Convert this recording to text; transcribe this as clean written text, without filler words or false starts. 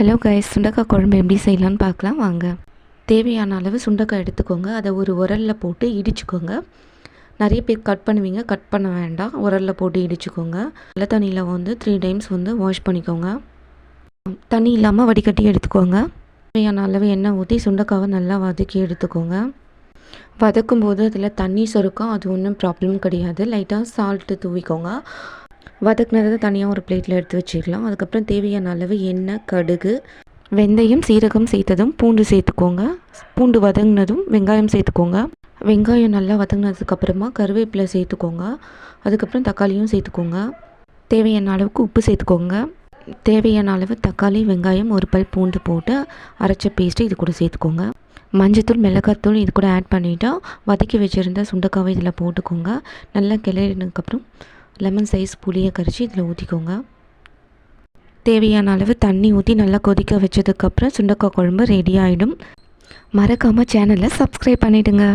Hello guys, சுண்டக்காய் குழம்பு எப்படி செய்யலான்னு பார்க்கலாம் வாங்க. தேவையான அளவு சுண்டக்காய் எடுத்துக்கோங்க. அதை ஒரு உரலில் போட்டு இடிச்சுக்கோங்க. நிறைய பேர் கட் பண்ணுவீங்க, கட் பண்ண வேண்டாம், உரலில் போட்டு இடிச்சுக்கோங்க. நல்ல தண்ணியில் 3 டைம்ஸ் வாஷ் பண்ணிக்கோங்க. தண்ணி இல்லாமல் வடிகட்டி எடுத்துக்கோங்க. தேவையான அளவு எண்ணெய் ஊற்றி சுண்டக்காவை நல்லா வதக்கி எடுத்துக்கோங்க. வதக்கும் போது அதில் தண்ணி சொருக்கும், அது ஒன்றும் ப்ராப்ளம் கிடையாது. லைட்டாக சால்ட்டு தூவிக்கோங்க. வதக்குனதை தனியாக ஒரு பிளேட்டில் எடுத்து வச்சிடலாம். அதுக்கப்புறம் தேவையான அளவு எண்ணெய், கடுகு, வெந்தயம், சீரகம் சேர்த்ததும் பூண்டு சேர்த்துக்கோங்க. பூண்டு வதங்கினதும் வெங்காயம் சேர்த்துக்கோங்க. வெங்காயம் நல்லா வதங்கினதுக்கப்புறமா கருவேப்பிலை சேர்த்துக்கோங்க. அதுக்கப்புறம் தக்காளியும் சேர்த்துக்கோங்க. தேவையான அளவுக்கு உப்பு சேர்த்துக்கோங்க. தேவையான அளவு தக்காளி, வெங்காயம், ஒரு பல் பூண்டு போட்டு அரைச்ச பேஸ்ட்டு இது கூட சேர்த்துக்கோங்க. மஞ்சத்தூள், மிளகாத்தூள் இது கூட ஆட் பண்ணிவிட்டு வதக்கி வச்சுருந்த சுண்டக்காவை இதில் போட்டுக்கோங்க. நல்லா கிளறினதுக்கப்புறம் லெமன் சைஸ் புளியை கரைச்சி இதில் ஊற்றிக்கோங்க. தேவையான அளவு தண்ணி ஊற்றி நல்லா கொதிக்க வச்சதுக்கப்புறம் சுண்டக்காய் குழம்பு ரெடி ஆகிடும். மறக்காமல் சேனலை சப்ஸ்கிரைப் பண்ணிவிடுங்க.